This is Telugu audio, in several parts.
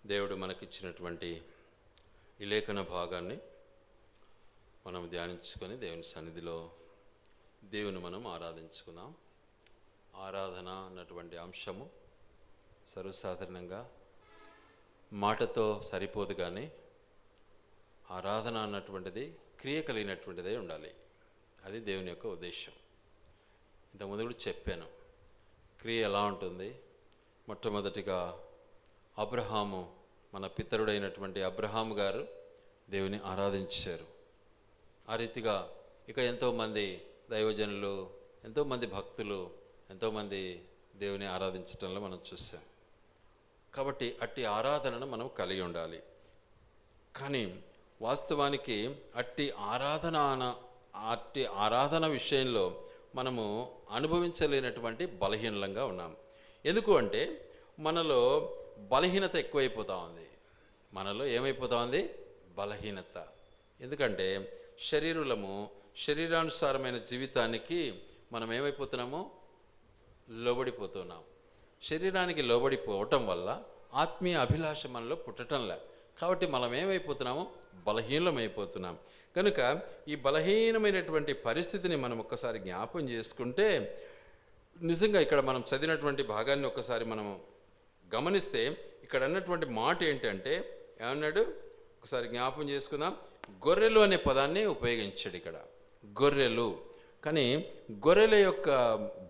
దేవుడు మనకిచ్చినటువంటి ఈ లేఖన భాగాన్ని మనం ధ్యానించుకొని దేవుని సన్నిధిలో దేవుని మనం ఆరాధించుకుందాం. ఆరాధన అన్నటువంటి అంశము సర్వసాధారణంగా మాటతో సరిపోదు, కానీ ఆరాధన అన్నటువంటిది క్రియ కలిగినటువంటిదే ఉండాలి. అది దేవుని యొక్క ఉద్దేశం. ఇంతకుముందు కూడా చెప్పాను, క్రియ ఎలా ఉంటుంది. మొట్టమొదటిగా అబ్రహాము, మన పితరుడైనటువంటి అబ్రహాము గారు దేవుని ఆరాధించారు. ఆ రీతిగా ఇక ఎంతోమంది దైవజనులు, ఎంతోమంది భక్తులు, ఎంతోమంది దేవుని ఆరాధించడంలో మనం చూసాం. కాబట్టి అట్టి ఆరాధనను మనం కలిగి ఉండాలి. కానీ వాస్తవానికి అట్టి ఆరాధన విషయంలో మనము అనుభవించలేనటువంటి బలహీనంగా ఉన్నాం. ఎందుకు అంటే మనలో బలహీనత ఎక్కువైపోతూ ఉంది. మనలో ఏమైపోతూ ఉంది? బలహీనత. ఎందుకంటే శరీరానుసారమైన జీవితానికి మనం ఏమైపోతున్నాము? లోబడిపోతున్నాం. శరీరానికి లోబడిపోవటం వల్ల ఆత్మీయ అభిలాష మనలో పుట్టడంలే. కాబట్టి మనం ఏమైపోతున్నాము? బలహీనమైపోతున్నాం. కనుక ఈ బలహీనమైనటువంటి పరిస్థితిని మనం ఒక్కసారి జ్ఞాపం చేసుకుంటే, నిజంగా ఇక్కడ మనం చదివినటువంటి భాగాన్ని ఒక్కసారి మనం గమనిస్తే ఇక్కడ అన్నటువంటి మాట ఏంటంటే, ఏమన్నాడు? ఒకసారి జ్ఞాపం చేసుకుందాం. గొర్రెలు అనే పదాన్ని ఉపయోగించాడు ఇక్కడ, గొర్రెలు. కానీ గొర్రెల యొక్క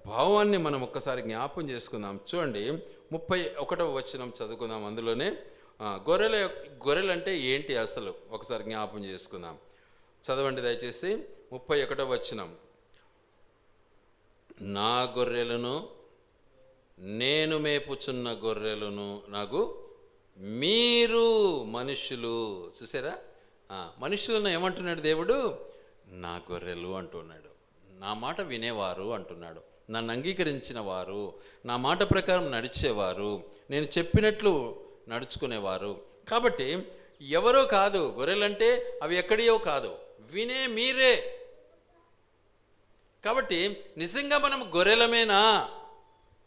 భావాన్ని మనం ఒక్కసారి జ్ఞాపం చేసుకుందాం. చూడండి, 31వ వచనం చదువుకుందాం. అందులోనే గొర్రెలు అంటే ఏంటి అసలు ఒకసారి జ్ఞాపం చేసుకుందాం. చదవండి దయచేసి. 31వ వచనం. నా గొర్రెలను, నేను మేపుచున్న గొర్రెలను నాకు మీరు మనుషులు. చూసారా? మనుషులను ఏమంటున్నాడు దేవుడు? నా గొర్రెలు అంటున్నాడు. నా మాట వినేవారు అంటున్నాడు. నన్ను అంగీకరించిన వారు, నా మాట ప్రకారం నడిచేవారు, నేను చెప్పినట్లు నడుచుకునేవారు. కాబట్టి ఎవరో కాదు, గొర్రెలంటే అవి ఎక్కడియో కాదు, వినే మీరే. కాబట్టి నిజంగా మనం గొర్రెలమేనా?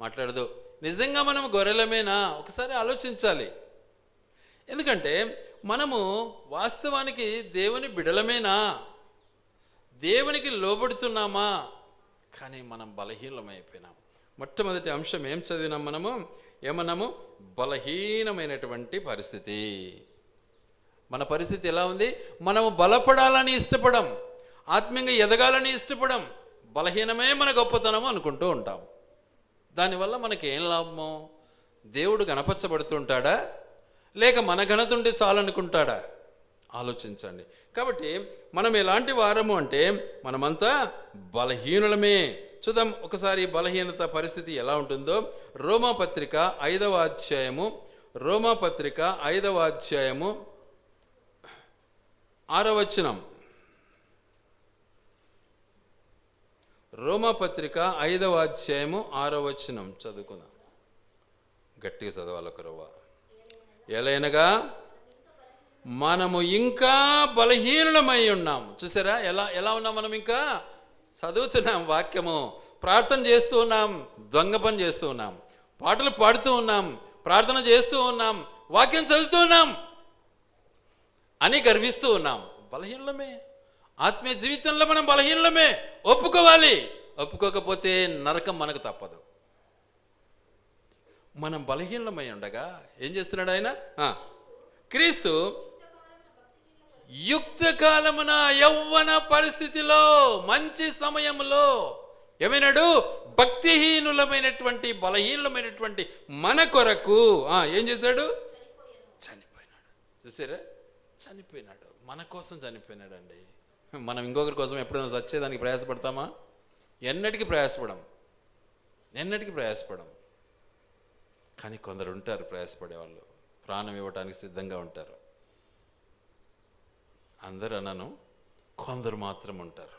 మాట్లాడదు. నిజంగా మనం గొర్రెలమేనా? ఒకసారి ఆలోచించాలి. ఎందుకంటే మనము వాస్తవానికి దేవుని బిడలమేనా? దేవునికి లోబడుతున్నామా? కానీ మనం బలహీనమైపోయినాం. మొట్టమొదటి అంశం ఏం చదివినాం మనము? ఏమన్నాము? బలహీనమైనటువంటి పరిస్థితి. మన పరిస్థితి ఎలా ఉంది? మనము బలపడాలని ఇష్టపడం, ఆత్మీయంగా ఎదగాలని ఇష్టపడం, బలహీనమే మన గొప్పతనము అనుకుంటూ ఉంటాం. దానివల్ల మనకి ఏం లాభము? దేవుడు గణపరచబడుతుంటాడా, లేక మన ఘనత ఉంటే చాలనుకుంటాడా? ఆలోచించండి. కాబట్టి మనం ఎలాంటి వారము అంటే మనమంతా బలహీనులమే. చూద్దాం ఒకసారి బలహీనత పరిస్థితి ఎలా ఉంటుందో. రోమాపత్రిక 5వ అధ్యాయము, రోమాపత్రిక 5వ అధ్యాయము 6వ వచనం. రోమాపత్రిక 5వ అధ్యాయము 6వ వచనం చదువుకుందాం. గట్టిగా చదవాలి ఒక రవ్వ. ఎలైనగా మనము ఇంకా బలహీనులమై ఉన్నాం. చూసారా ఎలా ఉన్నాం? మనం ఇంకా చదువుతున్నాం వాక్యము, ప్రార్థన చేస్తూ ఉన్నాం, దొంగ పని చేస్తూ ఉన్నాం, పాటలు పాడుతూ ఉన్నాం, ప్రార్థన చేస్తూ ఉన్నాం, వాక్యం చదువుతూ ఉన్నాం అని గర్విస్తూ ఉన్నాం. బలహీనులమే. ఆత్మీయ జీవితంలో మనం బలహీనులమే. ఒప్పుకోవాలి. ఒప్పుకోకపోతే నరకం మనకు తప్పదు. మనం బలహీనమై ఉండగా ఏం చేస్తున్నాడు ఆయన? క్రీస్తు యుక్త కాలమున, యవ్వన పరిస్థితిలో, మంచి సమయంలో ఏమైనాడు? భక్తిహీనులమైనటువంటి, బలహీనులమైనటువంటి మన కొరకు ఏం చేశాడు? చనిపోయినాడు. చూసారా? చనిపోయినాడు. మన కోసం చనిపోయినాడు అండి. మనం ఇంకొకరి కోసం ఎప్పుడైనా చచ్చేదానికి ప్రయాసపడతామా? ఎన్నటికీ ప్రయాసపడం. కానీ కొందరు ఉంటారు ప్రయాసపడేవాళ్ళు, ప్రాణం ఇవ్వడానికి సిద్ధంగా ఉంటారు. అందరూ అనను, కొందరు మాత్రం ఉంటారు,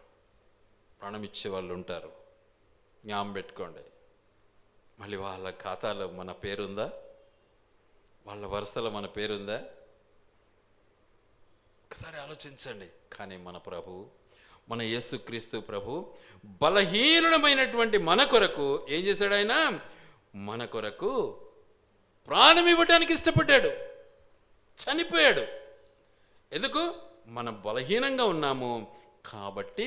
ప్రాణం ఇచ్చేవాళ్ళు ఉంటారు. జ్ఞాపకం పెట్టుకోండి. మళ్ళీ వాళ్ళ ఖాతాలో మన పేరుందా? వాళ్ళ వరుసలో మన పేరుందా? ఒకసారి ఆలోచించండి. కానీ మన ప్రభు, మన యేసుక్రీస్తు ప్రభు బలహీనమైనటువంటి మన కొరకు ఏం చేశాడు? ఆయన మన కొరకు ప్రాణం ఇవ్వటానికి ఇష్టపడ్డాడు. చనిపోయాడు. ఎందుకు? మనం బలహీనంగా ఉన్నాము కాబట్టి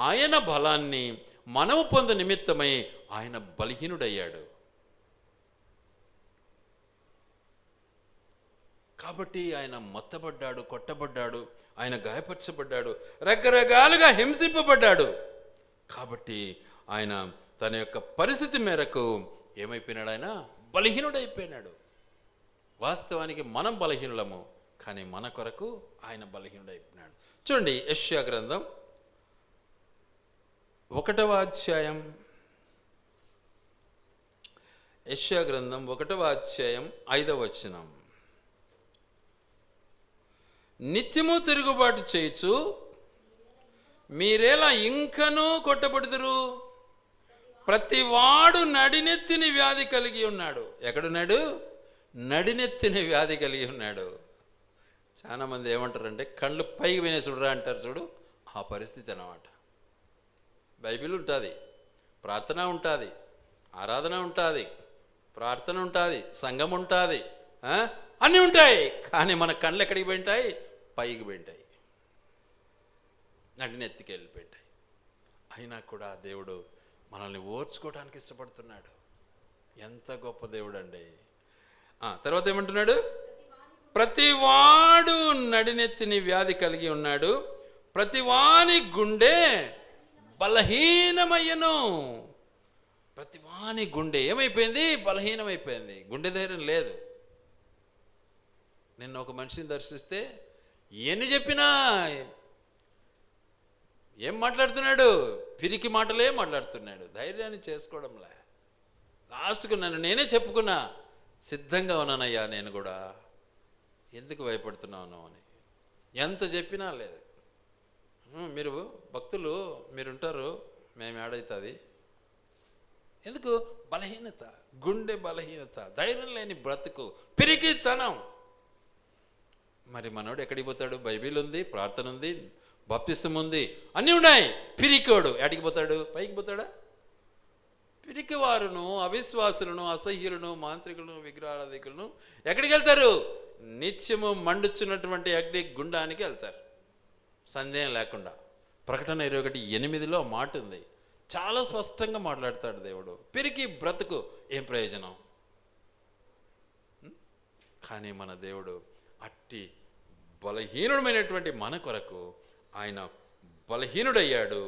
ఆయన బలాన్ని మనము పొందు నిమిత్తమై ఆయన బలహీనుడయ్యాడు. కాబట్టి ఆయన మొత్తబడ్డాడు, కొట్టబడ్డాడు, ఆయన గాయపరచబడ్డాడు, రకరకాలుగా హింసింపబడ్డాడు. కాబట్టి ఆయన తన యొక్క పరిస్థితి మేరకు ఏమైపోయినాడు? ఆయన బలహీనుడైపోయినాడు. వాస్తవానికి మనం బలహీనులము, కానీ మన కొరకు ఆయన బలహీనుడైపోయినాడు. చూడండి, యెషయా గ్రంథం 1వ అధ్యాయం, యెషయా గ్రంథం 1వ అధ్యాయం 5వ వచనం. నిత్యము తిరుగుబాటు చేయుచు మీరేలా ఇంకనూ కొట్టబడుదురు, ప్రతివాడు నడినెత్తిని వ్యాధి కలిగి ఉన్నాడు. ఎక్కడున్నాడు? నడినెత్తిని వ్యాధి కలిగి ఉన్నాడు. చాలామంది ఏమంటారంటే కళ్ళు పైకి వినే చూడరా అంటారు. చూడు, ఆ పరిస్థితి అన్నమాట. బైబిల్ ఉంటుంది, ప్రార్థన ఉంటుంది, ఆరాధన ఉంటుంది, ప్రార్థన ఉంటుంది, సంఘం ఉంటుంది, అన్నీ ఉంటాయి. కానీ మన కళ్ళు ఎక్కడికి పోయింటాయి? పైకి పోయింటాయి, నడినెత్తికి వెళ్ళిపోయింటాయి. అయినా కూడా దేవుడు మనల్ని ఓర్చుకోవడానికి ఇష్టపడుతున్నాడు. ఎంత గొప్ప దేవుడు అండి. తర్వాత ఏమంటున్నాడు? ప్రతివాడు నడినెత్తిని వ్యాధి కలిగి ఉన్నాడు, ప్రతివాని గుండె బలహీనమయ్యను. ప్రతివాని గుండె ఏమైపోయింది? బలహీనమైపోయింది. గుండె ధైర్యం లేదు. నిన్న ఒక మనిషిని దర్శిస్తే ఎన్ని చెప్పినా ఏం మాట్లాడుతున్నాడు? పిరికి మాటలే మాట్లాడుతున్నాడు. ధైర్యాన్ని చేసుకోవడంలే. లాస్ట్కు నేనే చెప్పుకున్నా, సిద్ధంగా ఉన్నానయ్యా నేను కూడా, ఎందుకు భయపడుతున్నాను అని. ఎంత చెప్పినా లేదు. మీరు భక్తులు మీరుంటారు, మేము ఏడవుతుంది. ఎందుకు? బలహీనత, గుండె బలహీనత, ధైర్యం లేని బ్రతుకు, పిరికితనం. మరి మనోడు ఎక్కడికి పోతాడు? బైబిల్ ఉంది, ప్రార్థన ఉంది, బాప్తిసం ఉంది, అన్నీ ఉన్నాయి. పిరికోడు ఎక్కడికి పోతాడు? పైకి పోతాడా? పిరికివారును, అవిశ్వాసులను, అసహ్యులను, మాంత్రికులను, విగ్రహారాధికులను ఎక్కడికి వెళ్తారు? నిత్యము మండుచున్నటువంటి అగ్ని గుండానికి వెళ్తారు, సందేహం లేకుండా. ప్రకటన 21:8లో మాట ఉంది. చాలా స్పష్టంగా మాట్లాడతాడు దేవుడు. పిరికి బ్రతుకు ఏం ప్రయోజనం? కానీ మన దేవుడు అట్టి బలహీనుడమైనటువంటి మన కొరకు ఆయన బలహీనుడయ్యాడు.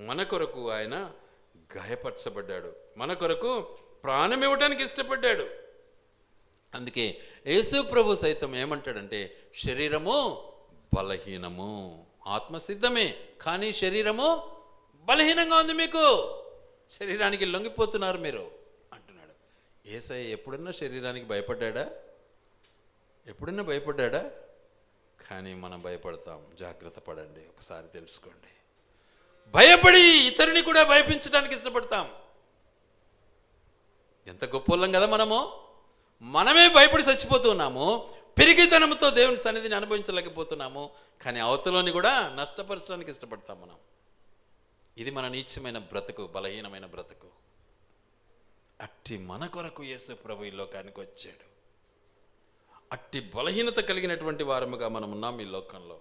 మన కొరకు ఆయన గాయపరచబడ్డాడు, మన కొరకు ప్రాణం ఇవ్వడానికి ఇష్టపడ్డాడు. అందుకే యేసు ప్రభు సైతం ఏమంటాడంటే, శరీరము బలహీనము, ఆత్మ సిద్ధమే, కానీ శరీరము బలహీనంగా ఉంది. మీకు శరీరానికి లొంగిపోతున్నారు మీరు అంటున్నాడు. యేసయ్య ఎప్పుడన్నా శరీరానికి భయపడ్డా? ఎప్పుడన్నా భయపడ్డా? కానీ మనం భయపడతాం. జాగ్రత్త పడండి, ఒకసారి తెలుసుకోండి. భయపడి ఇతరుని కూడా భయపించడానికి ఇష్టపడతాం. ఎంత గొప్పలం కదా మనము. మనమే భయపడి చచ్చిపోతున్నాము, పిరిగితనంతో దేవుని సన్నిధిని అనుభవించలేకపోతున్నాము. కానీ అవతలని కూడా నష్టపరచడానికి ఇష్టపడతాం మనం. ఇది మన నీచమైన బ్రతుకు, బలహీనమైన బ్రతుకు. అట్టి మన కొరకు యేసు ప్రభు ఈ లోకానికి వచ్చాడు. అట్టి బలహీనత కలిగినటువంటి వారముగా మనం ఉన్నాం ఈ లోకంలో.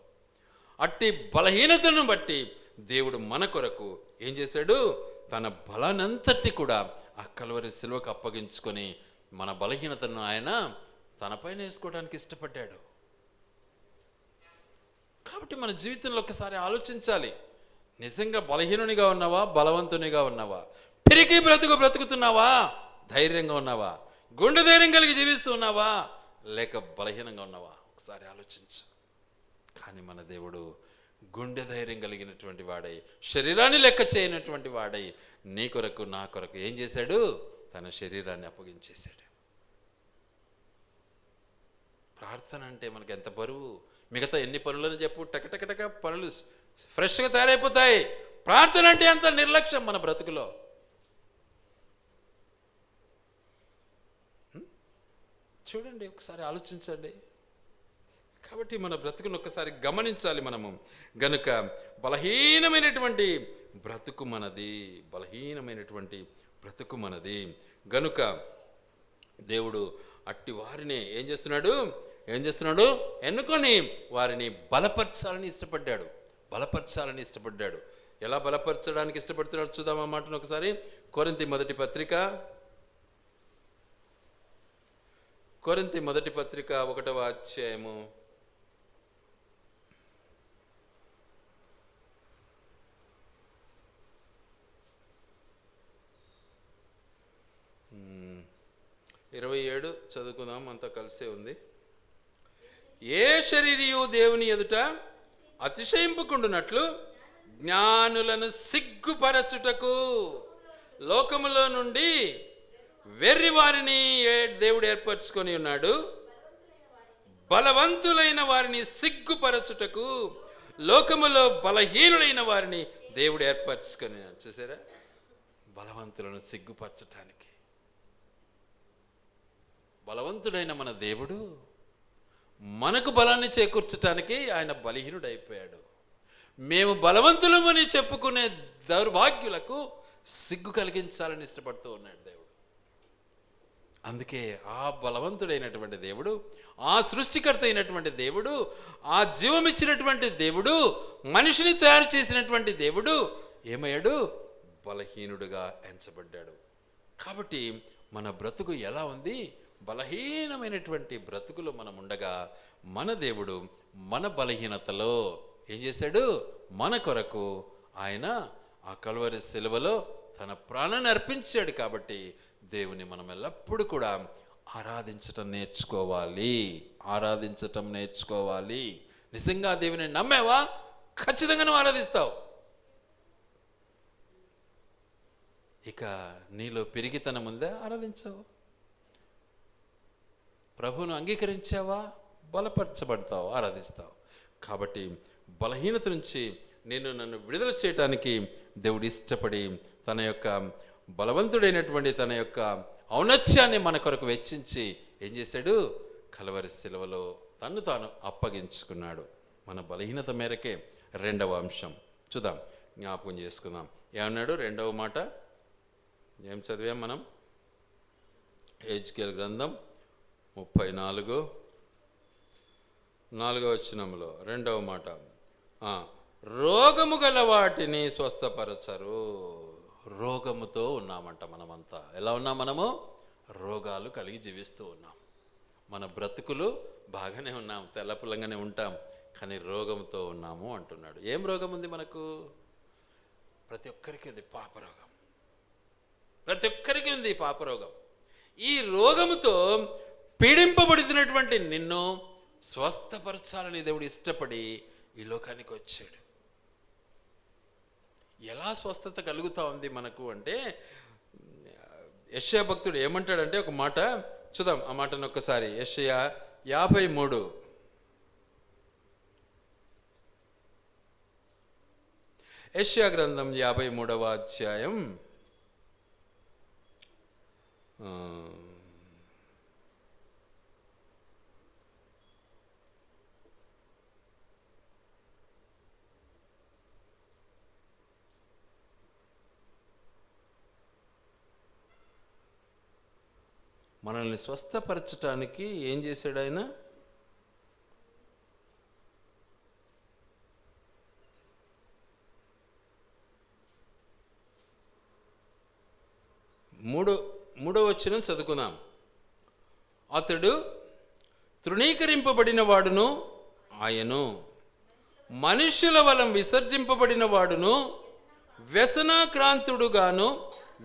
అట్టి బలహీనతను బట్టి దేవుడు మన కొరకు ఏం చేశాడు? తన బలానంతటి కూడా ఆ కల్వరి శిలువకు అప్పగించుకొని మన బలహీనతను ఆయన తనపైన వేసుకోవడానికి ఇష్టపడ్డాడు. కాబట్టి మన జీవితంలో ఒకసారి ఆలోచించాలి. నిజంగా బలహీనునిగా ఉన్నావా? బలవంతునిగా ఉన్నావా? పిరికి బ్రతుకుతున్నావా? ధైర్యంగా ఉన్నావా? గుండె ధైర్యం కలిగి జీవిస్తూ ఉన్నావా? లేక బలహీనంగా ఉన్నావా? ఒకసారి ఆలోచించు. కానీ మన దేవుడు గుండె ధైర్యం కలిగినటువంటి వాడై, శరీరాన్ని లెక్క చేయనటువంటి వాడై నీ కొరకు నా కొరకు ఏం చేశాడు? తన శరీరాన్ని అప్పగించేశాడు. ప్రార్థన అంటే మనకి ఎంత బరువు. మిగతా ఎన్ని పనులను చెప్పు, టకటకటక పనులు ఫ్రెష్గా తయారైపోతాయి. ప్రార్థన అంటే అంత నిర్లక్ష్యం మన బ్రతుకులో. చూడండి, ఒకసారి ఆలోచించండి. కాబట్టి మన బ్రతుకును ఒకసారి గమనించాలి మనము. గనుక బలహీనమైనటువంటి బ్రతుకు మనది, బలహీనమైనటువంటి బ్రతుకు మనది. గనుక దేవుడు అట్టి వారిని ఏం చేస్తున్నాడు? ఏం చేస్తున్నాడు? ఎన్నుకొని వారిని బలపరచాలని ఇష్టపడ్డాడు. ఎలా బలపరచడానికి ఇష్టపడుతున్నాడు చూద్దాం ఆ మాటను ఒకసారి. కొరింథీ మొదటి పత్రిక 1వ అధ్యాయము 27 చదువుకుందాం, అంతా కలిసే ఉంది. ఏ శరీరియు దేవుని ఎదుట అతిశయింపుకుండునట్లు జ్ఞానులను సిగ్గుపరచుటకు లోకములో నుండి వెర్రి వారిని దేవుడు ఏర్పరచుకొని ఉన్నాడు. బలవంతులైన వారిని సిగ్గుపరచుటకు లోకములో బలహీనులైన వారిని దేవుడు ఏర్పరచుకొని. చూసారా, బలవంతులను సిగ్గుపరచటానికి. బలవంతుడైన మన దేవుడు మనకు బలాన్ని చేకూర్చటానికి ఆయన బలహీనుడైపోయాడు. మేము బలవంతులమని చెప్పుకునే దౌర్భాగ్యులకు సిగ్గు కలిగించాలని ఇష్టపడుతూ ఉన్నాడు దేవుడు. అందుకే ఆ బలవంతుడైనటువంటి దేవుడు, ఆ సృష్టికర్త అయినటువంటి దేవుడు, ఆ జీవమిచ్చినటువంటి దేవుడు, మనిషిని తయారు చేసినటువంటి దేవుడు ఏమయ్యాడు? బలహీనుడుగా ఎంచబడ్డాడు. కాబట్టి మన బ్రతుకు ఎలా ఉంది? బలహీనమైనటువంటి బ్రతుకులు మనం ఉండగా మన దేవుడు మన బలహీనతలో ఏం చేశాడు? మన కొరకు ఆయన ఆ కల్వరి శిలువలో తన ప్రాణాన్ని అర్పించాడు. కాబట్టి దేవుని మనం ఎల్లప్పుడూ కూడా ఆరాధించటం నేర్చుకోవాలి. నిజంగా దేవుని నమ్మేవా? ఖచ్చితంగా నువ్వు ఆరాధిస్తావు. ఇక నీలో పెరిగితనం ఉందా? ఆరాధించవు. ప్రభువును అంగీకరించావా? బలపరచబడతావు, ఆరాధిస్తావు. కాబట్టి బలహీనత నుంచి నన్ను విడుదల చేయటానికి దేవుడు ఇష్టపడి తన యొక్క బలవంతుడైనటువంటి తన యొక్క ఔన్నత్యాన్ని మన కొరకు వెచ్చించి ఏం చేశాడు? కల్వరి శిలువలో తన్ను తాను అప్పగించుకున్నాడు. మన బలహీనత మేరకే. 2వ అంశం చూద్దాం, జ్ఞాపకం చేసుకుందాం. ఏమన్నాడు? 2వ మాట ఏం చదివాం మనం? హెజ్కేలు గ్రంథం 34వ వచనంలో 2వ మాట, రోగము గల వాటిని స్వస్థపరచరు. రోగముతో ఉన్నామంట మనమంతా. ఎలా ఉన్నాం? మనము రోగాలు కలిగి జీవిస్తూ ఉన్నాం. మన బ్రతుకులు బాగానే ఉన్నాం, తెల్లపుల్లంగానే ఉంటాం, కానీ రోగంతో ఉన్నాము అంటున్నాడు. ఏం రోగం ఉంది మనకు? ప్రతి ఒక్కరికి ఉంది పాపరోగం. ఈ రోగముతో పీడింపబడుతున్నటువంటి నిన్ను స్వస్థపరచాలని దేవుడు ఇష్టపడి ఈ లోకానికి వచ్చాడు. ఎలా స్వస్థత కలుగుతూ ఉంది మనకు అంటే, యెషయా భక్తుడు ఏమంటాడంటే, ఒక మాట చూద్దాం, ఆ మాటను ఒక్కసారి. యెషయా 53 యెషయా గ్రంథం 53వ అధ్యాయం మనల్ని స్వస్థపరచటానికి ఏం చేశాడు ఆయన? మూడో వచనం చదువుకుందాం. అతడు తృణీకరింపబడిన వాడును ఆయను, మనుషుల వలన విసర్జింపబడిన వాడును, వ్యసనాక్రాంతుడుగాను,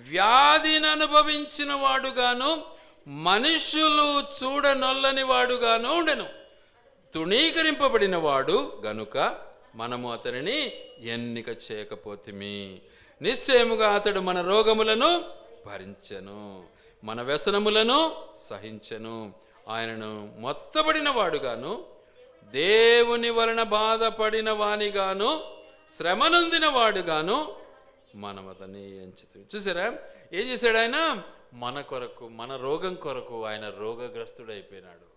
వ్యాధిని అనుభవించిన వాడుగాను, మనుషులు చూడనొల్లని వాడుగాను ఉండెను. తృణీకరింపబడిన వాడు గనుక మనము అతనిని ఎన్నిక చేయకపోతిమి. నిశ్చయముగా అతడు మన రోగములను భరించెను, మన వ్యసనములను సహించెను. ఆయనను మొత్తబడిన వాడుగాను, దేవుని వలన బాధపడిన వానిగాను, శ్రమనొందిన వాడుగాను మనం అతన్ని ఎంచుతాం. చూసారా ఏం చేశాడు ఆయన? మన కొరకు, మన రోగం కొరకు ఆయన రోగగ్రస్తుడైపోయినాడు.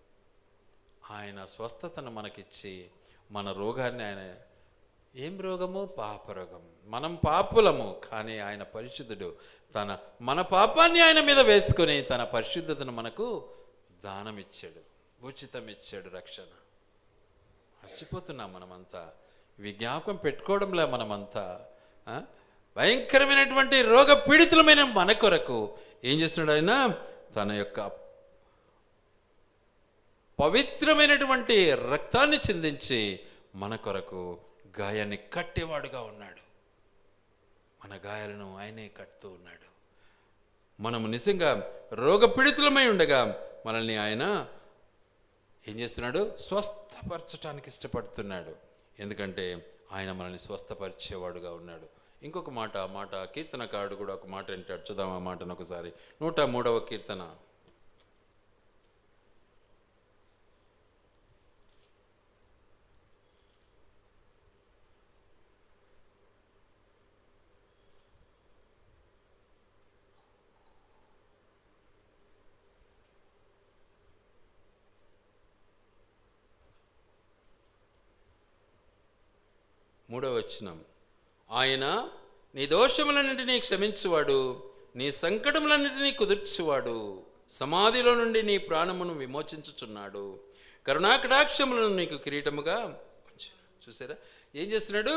ఆయన స్వస్థతను మనకిచ్చి మన రోగాన్ని ఆయన, ఏం రోగము? పాపరోగం. మనం పాపులము, కానీ ఆయన పరిశుద్ధుడు. మన పాపాన్ని ఆయన మీద వేసుకొని తన పరిశుద్ధతను మనకు దానం ఇచ్చాడు. ఉచితం ఇచ్చాడు రక్షణ. మర్చిపోతున్నాం మనమంతా, ఇవి జ్ఞాపకం పెట్టుకోవడంలే మనమంతా. భయంకరమైనటువంటి రోగ పీడితులమైన మన కొరకు ఏం చేస్తున్నాడు ఆయన? తన యొక్క పవిత్రమైనటువంటి రక్తాన్ని చిందించి మన కొరకు గాయాన్ని కట్టేవాడుగా ఉన్నాడు. మన గాయాలను ఆయనే కట్టుతూ ఉన్నాడు. మనము నిజంగా రోగపీడితులమై ఉండగా మనల్ని ఆయన ఏం చేస్తున్నాడు? స్వస్థపరచడానికి ఇష్టపడుతున్నాడు. ఎందుకంటే ఆయన మనల్ని స్వస్థపరిచేవాడుగా ఉన్నాడు. ఇంకొక మాట కీర్తనకారుడు కూడా ఒక మాట అంటాడు. చూద్దాం ఆ మాటను ఒకసారి. 103వ కీర్తన 3వ వచనం. ఆయన నీ దోషములన్నింటినీ క్షమించువాడు, నీ సంకటములన్నింటినీ కుదుర్చువాడు, సమాధిలో నుండి నీ ప్రాణమును విమోచించుచున్నాడు, కరుణాకటాక్షములను నీకు కిరీటముగా. చూసారా ఏం చేస్తున్నాడు?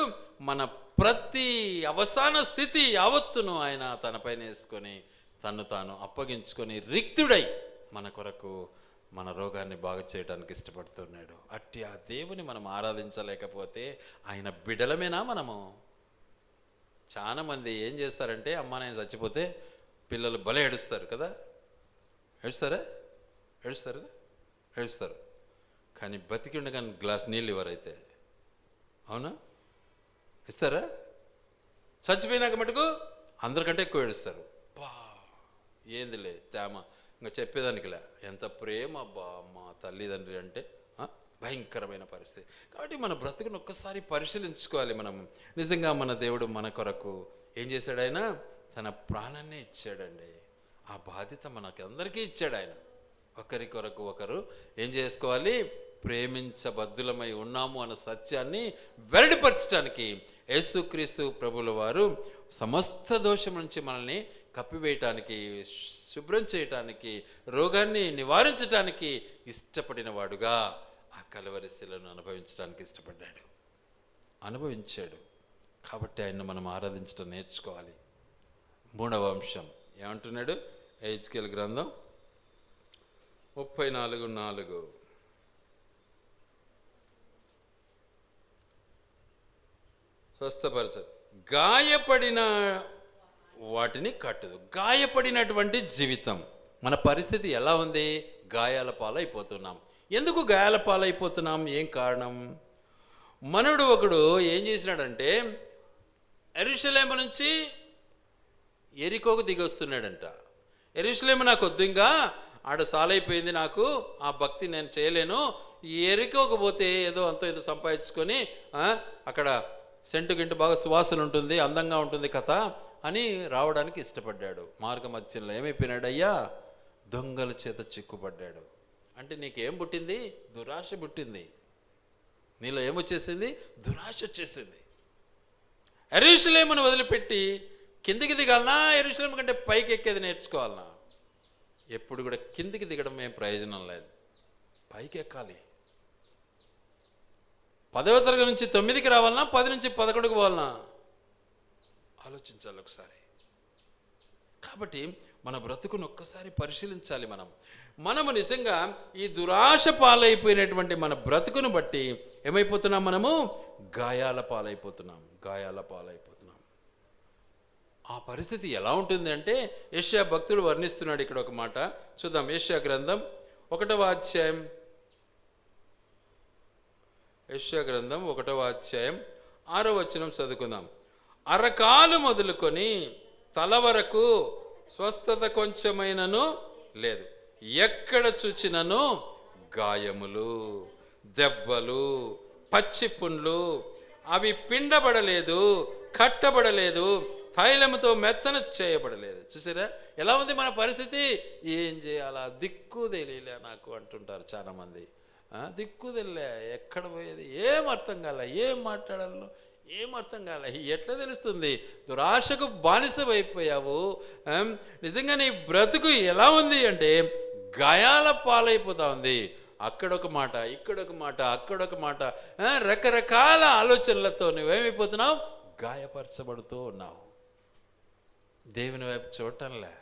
మన ప్రతి అవసాన స్థితి యావత్తును ఆయన తనపైన వేసుకొని తన్ను తాను అప్పగించుకొని రిక్తుడై మన కొరకు మన రోగాన్ని బాగు చేయడానికి ఇష్టపడుతున్నాడు. అట్టి ఆ దేవుని మనం ఆరాధించలేకపోతే ఆయన బిడలమేనా మనము? చాలామంది ఏం చేస్తారంటే, అమ్మ నాయన చచ్చిపోతే పిల్లలు భలే ఏడుస్తారు కదా. ఏడుస్తారు కానీ బతికి ఉండగానే గ్లాస్ నీళ్ళు ఇవ్వరైతే. అవునా? ఇస్తారా? చచ్చిపోయినాక మటుకు అందరికంటే ఎక్కువ ఏడుస్తారు. బా ఏందిలే తేమ, ఇంకా చెప్పేదానికిలే. ఎంత ప్రేమ అబ్బా మా తల్లిదండ్రి అంటే. భయంకరమైన పరిస్థితి. కాబట్టి మన బ్రతుకును ఒక్కసారి పరిశీలించుకోవాలి మనం. నిజంగా మన దేవుడు మన కొరకు ఏం చేశాడు? ఆయన తన ప్రాణాన్ని ఇచ్చాడండి. ఆ బాధ్యత మనకందరికీ ఇచ్చాడు ఆయన. ఒకరి కొరకు ఒకరు ఏం చేసుకోవాలి? ప్రేమించబద్ధులమై ఉన్నాము అన్న సత్యాన్ని వెల్లడిపరచడానికి యేసుక్రీస్తు ప్రభుల వారు సమస్త దోషం నుంచి మనల్ని కప్పివేయటానికి, శుభ్రం చేయటానికి, రోగాన్ని నివారించటానికి ఇష్టపడిన వాడుగా ఆ కలువరి శిలను అనుభవించడానికి ఇష్టపడ్డాడు, అనుభవించాడు. కాబట్టి ఆయన్ను మనం ఆరాధించడం నేర్చుకోవాలి. 3వ అంశం ఏమంటున్నాడు? ఎహెజ్కేలు గ్రంథం 34:4. స్వస్థపరచ గాయపడిన వాటిని కట్టదు. గాయపడినటువంటి జీవితం. మన పరిస్థితి ఎలా ఉంది? గాయాల పాలైపోతున్నాం. ఎందుకు గాయాల పాలైపోతున్నాం? ఏం కారణం? మనుడు ఒకడు ఏం చేసినాడంటే, యెరూషలేము నుంచి ఎరికోకు దిగి వస్తున్నాడంట. యెరూషలేము నాకు వద్దు, ఇంకా ఆడ సాలైపోయింది, నాకు ఆ భక్తి నేను చేయలేను, ఎరికోకు పోతే ఏదో అంతో ఏదో సంపాదించుకొని అక్కడ సెంటు గింటు బాగా సువాసన ఉంటుంది, అందంగా ఉంటుంది కథ అని రావడానికి ఇష్టపడ్డాడు. మార్గ మధ్యంలో ఏమైపోయినాడు? అయ్యా దొంగల చేత చిక్కుపడ్డాడు. అంటే నీకేం పుట్టింది? దురాశ పుట్టింది. నీలో ఏమొచ్చేసింది? దురాశ వచ్చేసింది. యెరూషలేమును వదిలిపెట్టి కిందికి దిగాలనా, యెరూషలేము కంటే పైకి ఎక్కేది నేర్చుకోవాలనా? ఎప్పుడు కూడా కిందికి దిగడం ఏం ప్రయోజనం లేదు, పైకి ఎక్కాలి. 10వ తరగతి నుంచి 9కి రావాలన్నా, 10 నుంచి 11కి పోవాలన్నా? ఆలోచించాలి ఒకసారి. కాబట్టి మన బ్రతుకును ఒక్కసారి పరిశీలించాలి. మనము నిజంగా ఈ దురాశ పాలైపోయినటువంటి మన బ్రతుకును బట్టి ఏమైపోతున్నాం? మనము గాయాల పాలైపోతున్నాం. ఆ పరిస్థితి ఎలా ఉంటుంది అంటే, యెషయా భక్తుడు వర్ణిస్తున్నాడు ఇక్కడ ఒక మాట చూద్దాం. యెషయా గ్రంథం 1వ అధ్యాయం, యెషయా గ్రంథం 1వ అధ్యాయం 6వ వచనం చదువుకుందాం. అరకాలు మొదలుకొని తల వరకు స్వస్థత కొంచెమైనను లేదు, ఎక్కడ చూచినను గాయములు, దెబ్బలు, పచ్చి పుండ్లు, అవి పిండబడలేదు, కట్టబడలేదు, తైలముతో మెత్తన చేయబడలేదు. చూసారా ఎలా ఉంది మన పరిస్థితి? ఏం చేయాలా దిక్కు తెలియలే నాకు అంటుంటారు చాలామంది. దిక్కు తెలియలే, ఎక్కడ పోయేది ఏం అర్థం కాలే, ఏం మాట్లాడాలను ఏం అర్థం కాలే. ఎట్లా తెలుస్తుంది? దురాశకు బానిసమైపోయావు. నిజంగా నీ బ్రతుకు ఎలా ఉంది అంటే గాయాల పాలైపోతా ఉంది. అక్కడొక మాట, ఇక్కడొక మాట, అక్కడొక మాట, రకరకాల ఆలోచనలతో నువ్వేమైపోతున్నావు? గాయపరచబడుతూ ఉన్నావు. దేవుని వైపు చూడటంలే.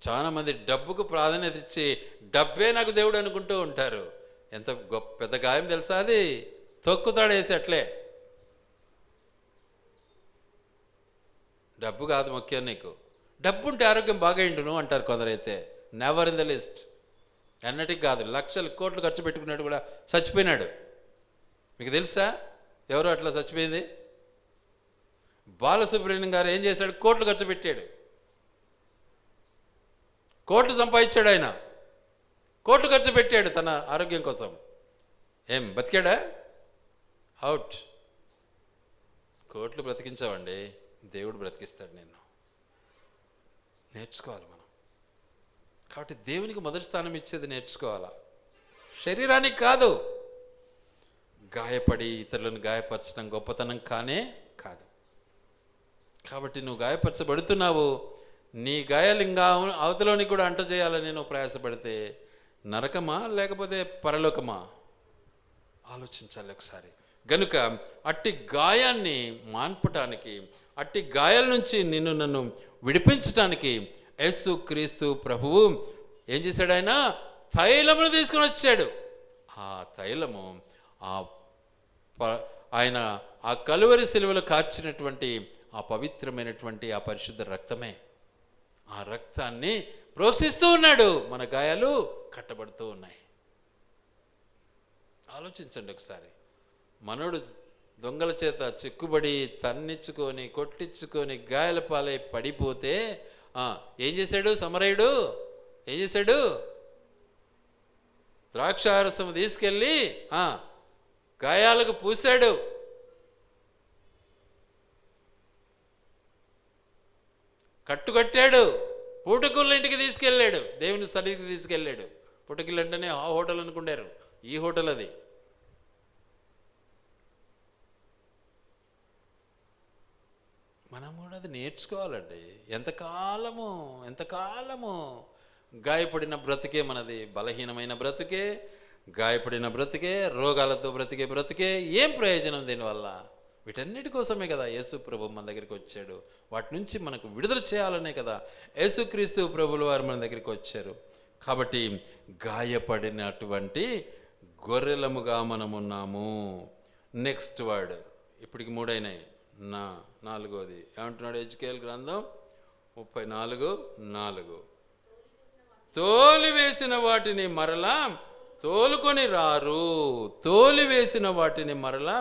చాలామంది డబ్బుకు ప్రాధాన్యత ఇచ్చి డబ్బే నాకు దేవుడు అనుకుంటూ ఉంటారు. ఎంత గొప్ప పెద్ద గాయం తెలుసా అది? తొక్కుతాడు వేసి అట్లే. డబ్బు కాదు ముఖ్యం నీకు. డబ్బు ఉంటే ఆరోగ్యం బాగా ఇండును అంటారు కొందరైతే. Never in the list. అన్నటికి కాదు. లక్షలు కోట్లు ఖర్చు పెట్టుకున్నాడు కూడా చచ్చిపోయినాడు. మీకు తెలుసా ఎవరు అట్లా చచ్చిపోయింది? బాలసుబ్రహ్మణ్యం గారు ఏం చేశాడు? కోట్లు ఖర్చు పెట్టాడు, కోట్లు సంపాదించాడు. ఆయన కోట్లు ఖర్చు పెట్టాడు తన ఆరోగ్యం కోసం. ఏం బతికాడా? అవుట్. కోట్లు బ్రతికించావండి, దేవుడు బ్రతికిస్తాడు నిన్ను. నేర్చుకోవాలి మనం. కాబట్టి దేవునికి మొదటి స్థానం ఇచ్చేది నేర్చుకోవాలా, శరీరానికి కాదు. గాయపడి ఇతరులను గాయపరచడం గొప్పతనం కానే కాదు. కాబట్టి నువ్వు గాయపరచబడుతున్నావు. నీ గాయాలు ఇంకా అవతలోని కూడా అంట చేయాలని నువ్వు ప్రయాసపడితే నరకమా లేకపోతే పరలోకమా? ఆలోచించాలి ఒకసారి. గనుక అట్టి గాయాన్ని మాన్పటానికి, అట్టి గాయాల నుంచి నన్ను విడిపించటానికి యేసు క్రీస్తు ప్రభువు ఏం చేశాడు? ఆయన తైలమును తీసుకొని వచ్చాడు. ఆ తైలము ఆయన ఆ కలువరి శిలువలో కార్చినటువంటి ఆ పవిత్రమైనటువంటి ఆ పరిశుద్ధ రక్తమే. ఆ రక్తాన్ని ప్రోక్షిస్తూ ఉన్నాడు. మన గాయాలు కట్టబడుతూ ఉన్నాయి. ఆలోచించండి ఒకసారి. మనోడు దొంగల చేత చిక్కుబడి తన్నిచ్చుకొని కొట్టించుకొని గాయాల పాలై పడిపోతే ఏం చేశాడు సమరయుడు? ఏం చేశాడు? ద్రాక్షారసం తీసుకెళ్ళి గాయాలకు పూసాడు. కట్టుకట్టాడు. పూటకూళ్ళ ఇంటికి తీసుకెళ్ళాడు. దేవుని సన్నిధికి తీసుకెళ్ళాడు. పూటకిళ్ళు అంటేనే ఆ హోటల్ అనుకున్నారు, ఈ హోటల్ అది. మనం కూడా అది నేర్చుకోవాలండి. ఎంతకాలము గాయపడిన బ్రతికే మనది. బలహీనమైన బ్రతికే, గాయపడిన బ్రతికే, రోగాలతో బ్రతికే ఏం ప్రయోజనం దీనివల్ల? వీటన్నిటి కోసమే కదా యేసు ప్రభు మన దగ్గరికి వచ్చాడు. వాటి నుంచి మనకు విడుదల చేయాలనే కదా యేసుక్రీస్తు ప్రభుల వారు మన దగ్గరికి వచ్చారు. కాబట్టి గాయపడినటువంటి గొర్రెలముగా మనమున్నాము. Next word. ఇప్పటికి 3 అయినాయి. 4వది ఏమంటున్నాడు? హెజ్కేలు గ్రంథం 34:4. తోలివేసిన వాటిని మరలా తోలుకొని రారు. తోలివేసిన వాటిని మరలా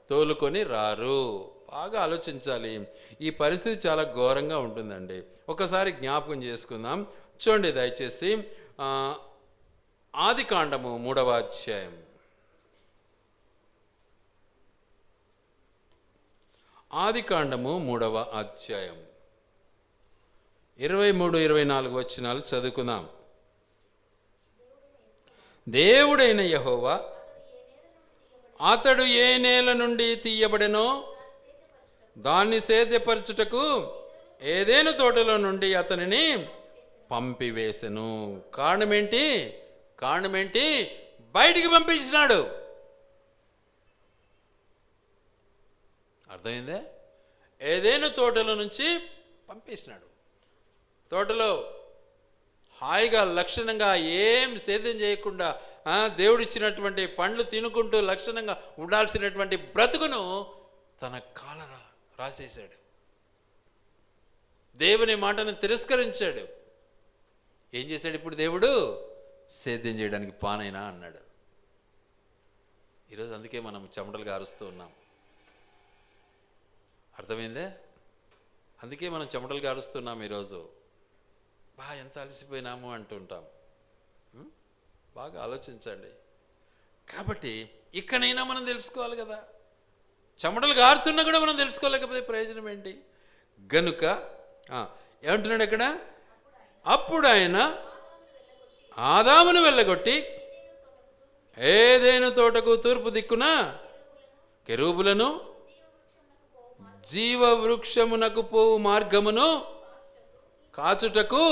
తోలుకొని రారు. బాగా ఆలోచించాలి. ఈ పరిస్థితి చాలా ఘోరంగా ఉంటుందండి. ఒకసారి జ్ఞాపకం చేసుకుందాం. చూడండి దయచేసి ఆదికాండము 3వ అధ్యాయం. ఆదికాండము 3వ అధ్యాయం 23-24 వచనాలు చదువుకుందాం. దేవుడైన యెహోవా అతడు ఏ నేల నుండి తీయబడెనో దాన్ని సేద్యపరచుటకు ఏదెను తోటలో నుండి అతనిని పంపివేసెను. కారణమేంటి? బయటికి పంపించినాడు. అర్థమైందే? ఏదైనా తోటలో నుంచి పంపించినాడు. తోటలో హాయిగా లక్షణంగా ఏం సేద్యం చేయకుండా దేవుడిచ్చినటువంటి పండ్లు తినుకుంటూ లక్షణంగా ఉండాల్సినటువంటి బ్రతుకును తన కాల రాసేశాడు. దేవుని మాటను తిరస్కరించాడు. ఏం చేశాడు ఇప్పుడు దేవుడు? సేద్యం చేయడానికి పానైనా అన్నాడు. ఈరోజు అందుకే మనం చెమటలు గారుస్తూ ఉన్నాం. అర్థమైందే? అందుకే మనం చెమటలు గారుస్తున్నాం ఈరోజు. ఎంత అలసిపోయినాము అంటుంటాం. బాగా ఆలోచించండి. కాబట్టి ఇక్కడైనా మనం తెలుసుకోవాలి కదా. చెమటలు గారుతున్నా కూడా మనం తెలుసుకోలేకపోతే ప్రయోజనం ఏంటి? గనుక ఏమంటున్నాడు ఇక్కడ? అప్పుడు ఆయన ఆదామును వెళ్ళగొట్టి ఏదైనా తోటకు తూర్పు దిక్కున కెరూబులను జీవవృక్షమునకు పోవు మార్గమును కాచుటకు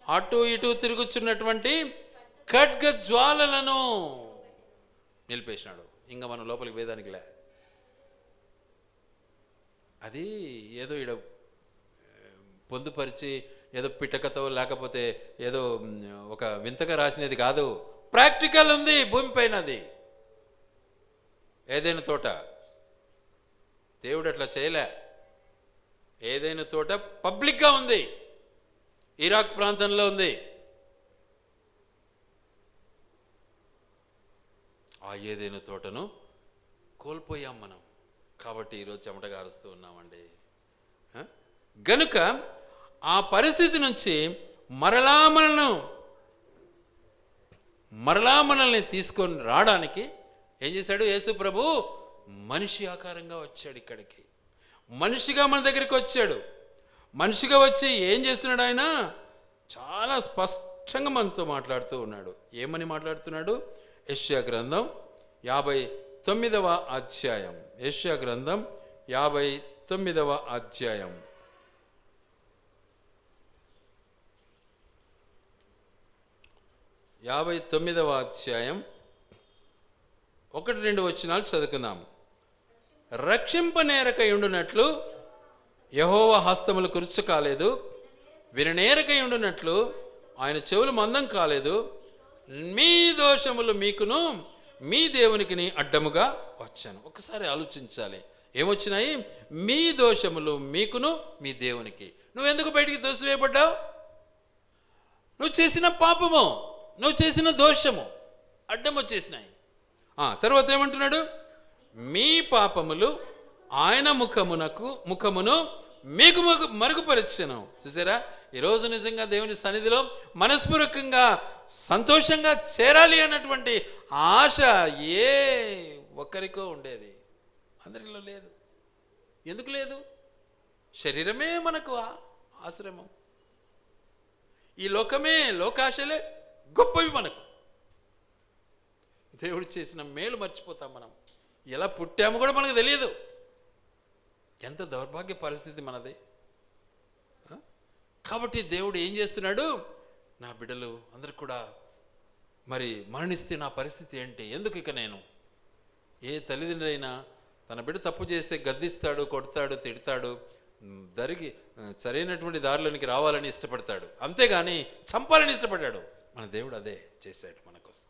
అటు ఇటు తిరుగుచున్నటువంటి ఖడ్గ జ్వాలలను నిలిపేసినాడు. ఇంకా మనం లోపలికి వేదానికి లే. అది ఏదో ఈడ పొందుపరిచి ఏదో పిటకతో లేకపోతే ఏదో ఒక వింతగా రాసినది కాదు, ప్రాక్టికల్ ఉంది భూమిపైన. అది ఏదైనా తోట దేవుడు అట్లా చేయలే. ఏదైనా తోట పబ్లిక్గా ఉంది, ఇరాక్ ప్రాంతంలో ఉంది. ఆ ఏదైనా తోటను కోల్పోయాం మనం. కాబట్టి ఈరోజు చెమటగా అరుస్తూ ఉన్నామండి. గనుక ఆ పరిస్థితి నుంచి మరలా మనల్ని తీసుకొని రావడానికి ఏం చేశాడు? యేసు ప్రభు మనిషి ఆకారంగా వచ్చాడు. ఇక్కడికి మనిషిగా మన దగ్గరికి వచ్చాడు. మనిషిగా వచ్చి ఏం చేస్తున్నాడు? ఆయన చాలా స్పష్టంగా మనతో మాట్లాడుతూ ఉన్నాడు. ఏమని మాట్లాడుతున్నాడు? యెషయా గ్రంథం 59వ అధ్యాయం. యెషయా గ్రంథం 59వ అధ్యాయం 59వ అధ్యాయం 1-2 వచనాలు చదువుకుందాం. రక్షింపనేరకై ఉండునట్లు యెహోవా హస్తములు కురుచు కాలేదు, విననేరకై ఉండునట్లు ఆయన చెవులు మందం కాలేదు. మీ దోషములు మీకును మీ దేవునికి అడ్డముగా వచ్చాను. ఒకసారి ఆలోచించాలి. ఏమొచ్చినాయి? మీ దోషములు మీకును మీ దేవునికి. నువ్వెందుకు బయటికి తోసివేయబడ్డావు? నువ్వు చేసిన పాపము, నువ్వు చేసిన దోషము అడ్డం వచ్చేసినాయి. తర్వాత ఏమంటున్నాడు? మీ పాపములు ఆయన ముఖమును మీకు మరుగుపరచెను. చూసారా? ఈరోజు నిజంగా దేవుని సన్నిధిలో మనస్పూర్వకంగా సంతోషంగా చేరాలి అన్నటువంటి ఆశ ఏ ఒక్కరికో ఉండేది, అందరిలో లేదు. ఎందుకు లేదు? శరీరమే మనకు ఆశ్రమం. ఈ లోకమే, లోకాశలే గొప్పవి మనకు. దేవుడు చేసిన మేలు మర్చిపోతాం మనం. ఎలా పుట్టామో కూడా మనకు తెలియదు. ఎంత దౌర్భాగ్య పరిస్థితి మనది. కాబట్టి దేవుడు ఏం చేస్తున్నాడు? నా బిడ్డలు అందరికి కూడా మరి మరణిస్తే నా పరిస్థితి ఏంటి? ఎందుకు ఇక నేను? ఏ తల్లిదండ్రి అయినా తన బిడ్డ తప్పు చేస్తే గద్దిస్తాడు, కొడతాడు, తిడతాడు, సరైనటువంటి దారిలోనికి రావాలని ఇష్టపడతాడు, అంతేగాని చంపాలని ఇష్టపడ్డాడు. మన దేవుడు అదే చేశాడు మన కోసం.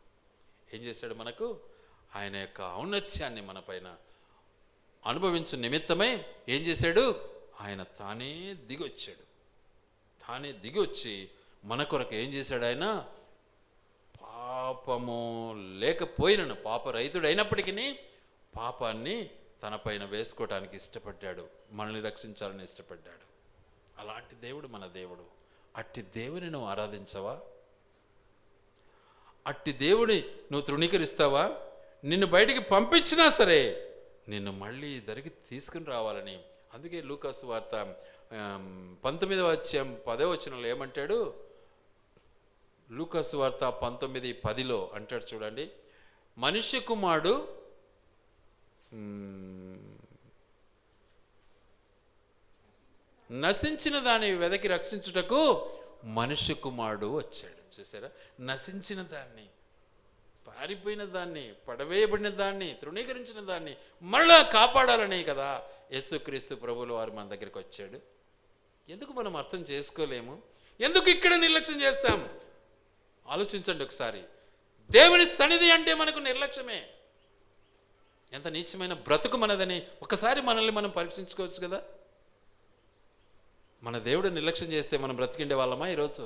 ఏం చేశాడు? మనకు ఆయన యొక్క ఔన్నత్యాన్ని మన పైన అనుభవించు నిమిత్తమై ఏం చేశాడు? ఆయన తానే దిగొచ్చాడు. తానే దిగొచ్చి మన కొరకు ఏం చేశాడు? ఆయన పాపము లేకపోయినను, పాపరహితుడు అయినప్పటికీ పాపాన్ని తన పైన వేసుకోవటానికి ఇష్టపడ్డాడు, మనల్ని రక్షించాలని ఇష్టపడ్డాడు. అలాంటి దేవుడు మన దేవుడు. అట్టి దేవుని నువ్వు ఆరాధించవా? అట్టి దేవుని నువ్వు తృణీకరిస్తావా? నిన్ను బయటికి పంపించినా సరే నిన్ను మళ్ళీ దరికి తీసుకుని రావాలని. అందుకే లూకాసు వార్త 19వ అధ్యాయం 10వ వచనంలో ఏమంటాడు? లూకాసు వార్త 19:10 అంటాడు చూడండి. మనుష్య కుమారుడు నశించిన దాన్ని వెదకి రక్షించుటకు మనుష్య కుమారుడు వచ్చాడు. చూసారా? నశించిన దాన్ని, పారిపోయిన దాన్ని, పడవేయబడిన దాన్ని, తృణీకరించిన దాన్ని మళ్ళా కాపాడాలనే కదా యేసుక్రీస్తు ప్రభువుల వారు మన దగ్గరికి వచ్చాడు. ఎందుకు మనం అర్థం చేసుకోలేము? ఎందుకు ఇక్కడ నిర్లక్ష్యం చేస్తాం? ఆలోచించండి ఒకసారి. దేవుని సన్నిధి అంటే మనకు నిర్లక్ష్యమే. ఎంత నీచమైన బ్రతుకు మనదని ఒకసారి మనల్ని మనం పరీక్షించుకోవచ్చు కదా. మన దేవుడు నిర్లక్ష్యం చేస్తే మనం బ్రతికిండే వాళ్ళమా ఈరోజు?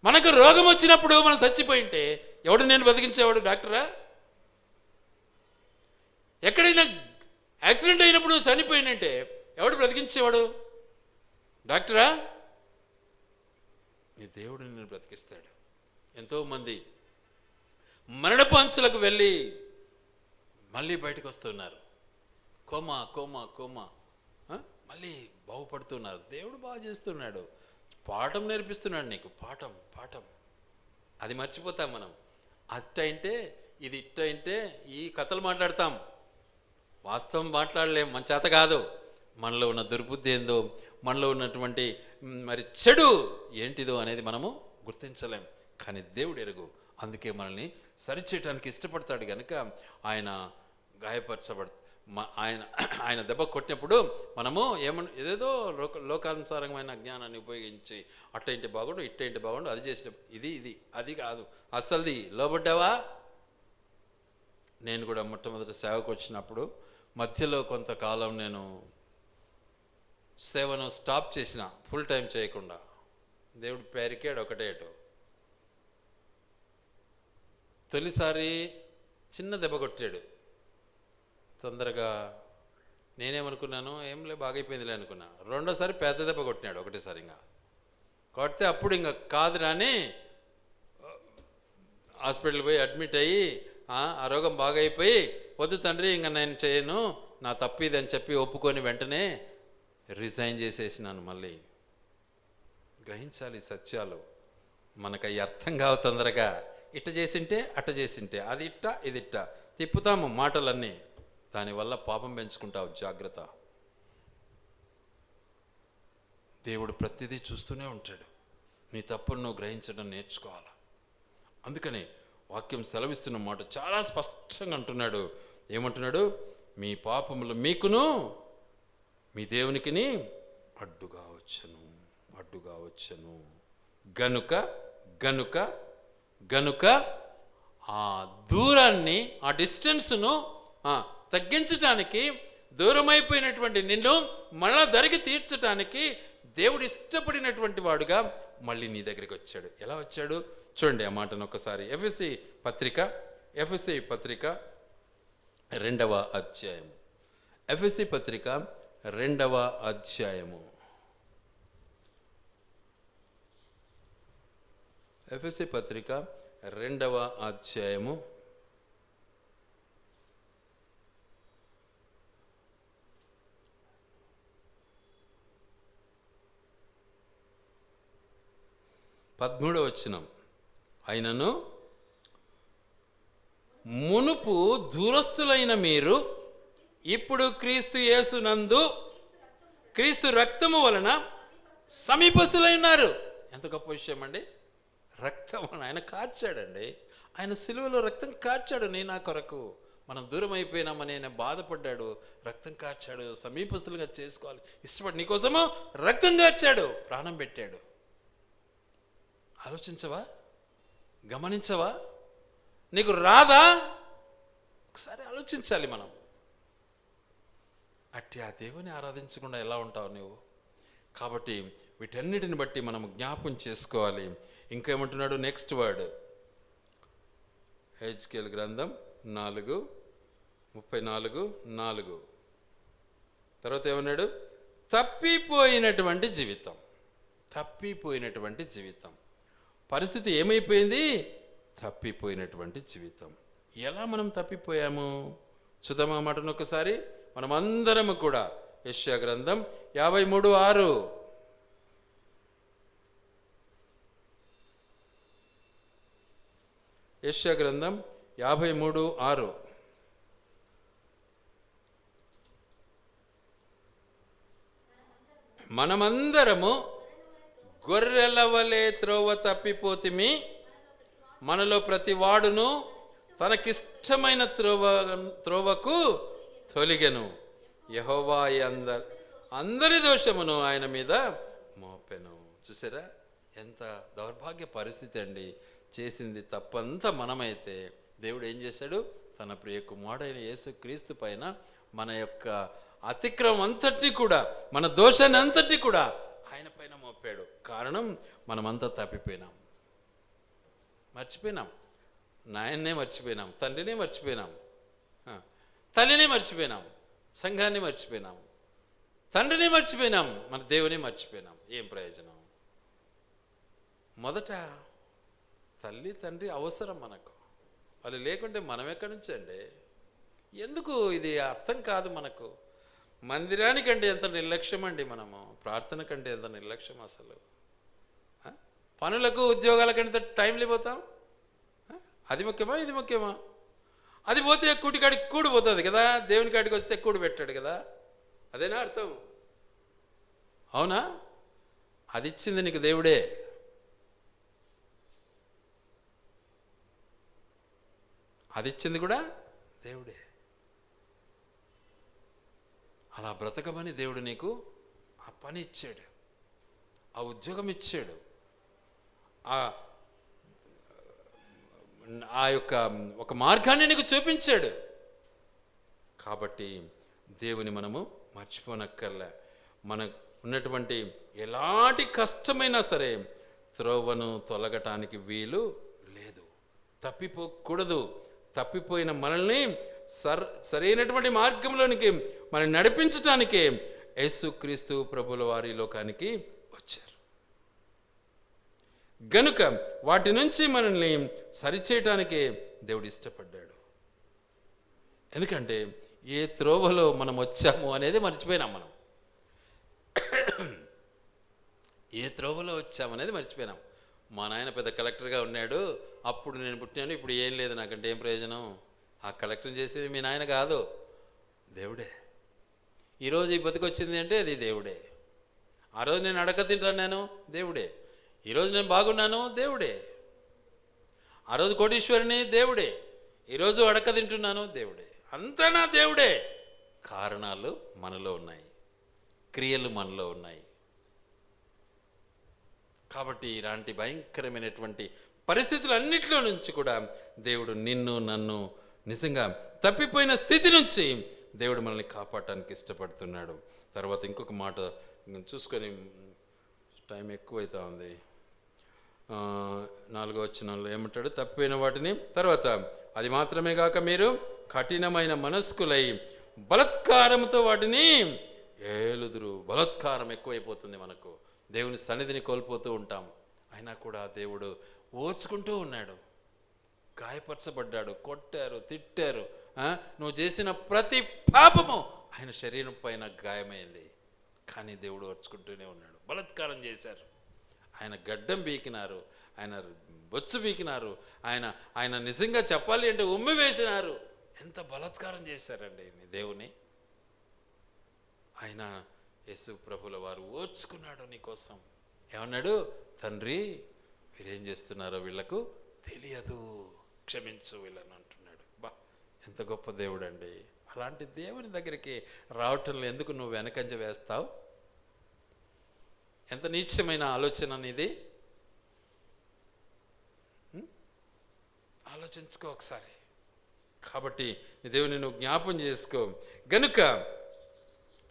మనకు రోగం వచ్చినప్పుడు మనం చచ్చిపోయింటే ఎవడు నేను బ్రతికించేవాడు? డాక్టరా? ఎక్కడైనా యాక్సిడెంట్ అయినప్పుడు చనిపోయినంటే ఎవడు బ్రతికించేవాడు? డాక్టరా? నీ దేవుడు నిన్ను బ్రతికిస్తాడు. ఎంతోమంది మరణపు అంచులకు వెళ్ళి మళ్ళీ బయటకు వస్తున్నారు. కోమా కోమా కోమా మళ్ళీ బాగుపడుతున్నారు. దేవుడు బాగు చేస్తున్నాడు, పాఠం నేర్పిస్తున్నాడు నీకు. పాఠం పాఠం అది మర్చిపోతాం మనం. అట్టయింటే ఇది ఇట్టయింటే ఈ కథలు మాట్లాడతాం, వాస్తవం మాట్లాడలేం, మన చేత కాదు. మనలో ఉన్న దుర్బుద్ధి ఏందో, మనలో ఉన్నటువంటి మరి చెడు ఏంటిదో అనేది మనము గుర్తించలేం. కానీ దేవుడు ఎరుగు. అందుకే మనల్ని సరిచేయడానికి ఇష్టపడతాడు కనుక ఆయన ఆయన దెబ్బ కొట్టినప్పుడు మనము ఏదేదో లోకానుసారమైన జ్ఞానాన్ని ఉపయోగించి అట్ట ఇంటి బాగుండు, ఇట్ట ఇంటి బాగుండు, అది చేసిన ఇది అది కాదు, అసలుది లోబడ్డావా. నేను కూడా మొట్టమొదటి సేవకు వచ్చినప్పుడు మధ్యలో కొంతకాలం నేను సేవను స్టాప్ చేసిన, ఫుల్ టైం చేయకుండా. దేవుడు పేరికాడు ఒకటేటు. తొలిసారి చిన్న దెబ్బ కొట్టాడు, తొందరగా నేనేమనుకున్నాను, ఏంలే బాగైపోయిందిలే అనుకున్నా. రెండోసారి పెద్ద దెబ్బ కొట్టినాడు ఒకటేసారి. ఇంకా కొడితే అప్పుడు ఇంకా కాదురా అని హాస్పిటల్ పోయి అడ్మిట్ అయ్యి ఆ రోగం బాగైపోయి, వద్దు తండ్రి ఇంకా నేను చేయను, నా తప్పిది అని చెప్పి ఒప్పుకొని వెంటనే రిజైన్ చేసేసినాను. మళ్ళీ గ్రహించాలి సత్యాలు, మనకు అవి అర్థం కావు తొందరగా. ఇట్ట చేసింటే అట్ట చేసింటే, అది ఇట్ట ఇది ఇట్ట తిప్పుతాము మాటలన్నీ, దానివల్ల పాపం పెంచుకుంటావు. జాగ్రత్త. దేవుడు ప్రతిదీ చూస్తూనే ఉంటాడు. నీ తప్పును నువ్వు గ్రహించడం నేర్చుకోవాలి. అందుకని వాక్యం సెలవిస్తున్న మాట చాలా స్పష్టంగా అంటున్నాడు. ఏమంటున్నాడు? మీ పాపములు మీకును మీ దేవునికిని అడ్డుగా వచ్చను గనుక గనుక గనుక ఆ దూరాన్ని, ఆ డిస్టెన్స్ను తగ్గించటానికి, దూరమైపోయినటువంటి నిన్ను మళ్ళా దరికి తీర్చడానికి దేవుడు ఇష్టపడినటువంటి వాడుగా మళ్ళీ నీ దగ్గరికి వచ్చాడు. ఎలా వచ్చాడు చూడండి ఆ మాటను ఒకసారి. ఎఫెసీ పత్రిక 2వ అధ్యాయము. ఎఫెసీ పత్రిక 2వ అధ్యాయము. ఎఫెసీ పత్రిక 2వ అధ్యాయము 13వ వచనం. అయినను మునుపు దూరస్తులైన మీరు ఇప్పుడు క్రీస్తు యేసునందు క్రీస్తు రక్తము వలన సమీపస్తులై ఉన్నారు. ఎంత గొప్ప విషయం అండి! రక్తం ఆయన కార్చాడండి. ఆయన సిలువలో రక్తం కార్చాడు నీ నా కొరకు. మనం దూరం అయిపోయినామని ఆయన బాధపడ్డాడు, రక్తం కార్చాడు, సమీపస్తులుగా చేసుకోవాలి ఇష్టపడి నీకోసము రక్తం కార్చాడు, ప్రాణం పెట్టాడు. ఆలోచించవా? గమనించవా? నీకు రాదా? ఒకసారి ఆలోచించాలి మనం. అట్టి ఆ దేవుని ఆరాధించకుండా ఎలా ఉంటావు నువ్వు? కాబట్టి వీటన్నిటిని బట్టి మనం జ్ఞాపం చేసుకోవాలి. ఇంకేమంటున్నాడు? నెక్స్ట్ వర్డ్, హెజ్కేల్ గ్రంథం 4:34. తర్వాత ఏమన్నాడు? తప్పిపోయినటువంటి జీవితం. తప్పిపోయినటువంటి జీవితం. పరిస్థితి ఏమైపోయింది? తప్పిపోయినటువంటి జీవితం. ఎలా మనం తప్పిపోయాము చూద్దామా మాటను ఒకసారి. మనమందరము కూడా యెషయా గ్రంథం 53:6. యెషయా గ్రంథం 53:6. మనమందరము గొర్రెల వలె త్రోవ తప్పిపోతిమి, మనలో ప్రతి వాడును తనకిష్టమైన త్రోవకు తొలిగెను, యెహోవా అందరి దోషమును ఆయన మీద మోపెను. చూసారా ఎంత దౌర్భాగ్య పరిస్థితి అండి. చేసింది తప్పంతా మనమైతే దేవుడు ఏం చేశాడు? తన ప్రియ కుమారుడైన యేసుక్రీస్తు పైన మన యొక్క అతిక్రమం అంతటి కూడా, మన దోషాన్ని అంతటి కూడా ఆయన పైన మోపాడు. కారణం మనమంతా తప్పిపోయినాం, మర్చిపోయినాం. నాయన్నే మర్చిపోయినాం, తండ్రినే మర్చిపోయినాం, తల్లినే మర్చిపోయినాం, సంఘాన్ని మర్చిపోయినాం, తండ్రిని మర్చిపోయినాం, మన దేవుని మర్చిపోయినాం. ఏం ప్రయోజనం? మొదట తల్లి తండ్రి అవసరం మనకు. వాళ్ళు లేకుంటే మనం ఎక్కడి నుంచి అండి? ఎందుకు ఇది అర్థం కాదు మనకు. మందిరానికంటే ఎంత నిర్లక్ష్యం అండి మనము, ప్రార్థన కంటే ఎంత నిర్లక్ష్యం అసలు. పనులకు ఉద్యోగాలకంటే టైం లేకపోతాం. అది ముఖ్యమా ఇది ముఖ్యమా? అది పోతే కూటికాడికి కూడి పోతుంది కదా, దేవుని కాడికి వస్తే కూడి పెట్టాడు కదా. అదేనా అర్థం? అవునా? అది ఇచ్చింది నీకు దేవుడే. అది ఇచ్చింది కూడా దేవుడే. అలా బ్రతకమని దేవుడు నీకు ఆ పని ఇచ్చాడు, ఆ ఉద్యోగం ఇచ్చాడు, ఆ యొక్క ఒక మార్గాన్ని నీకు చూపించాడు. కాబట్టి దేవుని మనము మర్చిపోనక్కర్లే. మన ఉన్నటువంటి ఎలాంటి కష్టమైనా సరే త్రోవను తొలగటానికి వీలు లేదు. తప్పిపోకూడదు. తప్పిపోయిన మనల్ని సరైనటువంటి మార్గంలోనికి మనం నడిపించటానికే యేసుక్రీస్తు ప్రభుల వారి లోకానికి వచ్చారు. గనుక వాటి నుంచి మనల్ని సరిచేయటానికే దేవుడు ఇష్టపడ్డాడు. ఎందుకంటే ఏ త్రోవలో మనం వచ్చాము అనేది మర్చిపోయినాం. మనం ఏ త్రోవలో వచ్చామనేది మర్చిపోయినాం. మా నాయన పెద్ద కలెక్టర్గా ఉన్నాడు, అప్పుడు నేను పుట్టినాను, ఇప్పుడు ఏం లేదు, నాకంటే ఏం ప్రయోజనం? ఆ కలెక్టర్ చేసేది మీ నాయన కాదు, దేవుడే. ఈరోజు ఈ బతికొచ్చింది అంటే అది దేవుడే. ఆ రోజు నేను అడక తింటున్నాను, దేవుడే. ఈరోజు నేను బాగున్నాను, దేవుడే. ఆ రోజు కోటీశ్వరిని, దేవుడే. ఈరోజు అడక తింటున్నాను, దేవుడే. అంతా నా దేవుడే. కారణాలు మనలో ఉన్నాయి, క్రియలు మనలో ఉన్నాయి. కాబట్టి ఇలాంటి భయంకరమైనటువంటి పరిస్థితులన్నిటిలో నుంచి కూడా దేవుడు నిన్ను నన్ను నిజంగా తప్పిపోయిన స్థితి నుంచి దేవుడు మనల్ని కాపాడటానికి ఇష్టపడుతున్నాడు. తర్వాత ఇంకొక మాట చూసుకొని, టైం ఎక్కువైతా ఉంది. 4వ వచనంలో ఏమంటాడు? తప్పిపోయిన వాటిని, తర్వాత అది మాత్రమే కాక మీరు కఠినమైన మనస్కులై బలత్కారంతో వాటిని ఏలుదురు. బలత్కారం ఎక్కువైపోతుంది మనకు, దేవుని సన్నిధిని కోల్పోతూ ఉంటాం. అయినా కూడా దేవుడు ఓర్చుకుంటూ ఉన్నాడు. గాయపరచబడ్డాడు, కొట్టారు, తిట్టారు. నువ్వు చేసిన ప్రతి పాపము ఆయన శరీరం పైన గాయమైంది, కానీ దేవుడు ఓర్చుకుంటూనే ఉన్నాడు. బలత్కారం చేశారు, ఆయన గడ్డం బీకినారు, ఆయన బొచ్చు బీకినారు, ఆయన నిజంగా చెప్పాలి అంటే ఉమ్మి వేసినారు. ఎంత బలత్కారం చేశారండి దేవుని. ఆయన యేసు ప్రభుల వారు ఓర్చుకున్నాడు నీకోసం. ఏమన్నాడు? తండ్రి, వీరేం చేస్తున్నారో వీళ్లకు తెలియదు, క్షమించు వీళ్ళని అంటున్నాడు. బా, ఎంత గొప్ప దేవుడు అండి. అలాంటి దేవుని దగ్గరికి రావటంలో ఎందుకు నువ్వు వెనకంజ వేస్తావు? ఎంత నీచమైన ఆలోచన అనేది. ఆలోచించుకో ఒకసారి. కాబట్టి దేవుని నువ్వు జ్ఞాపం చేసుకో. గనుక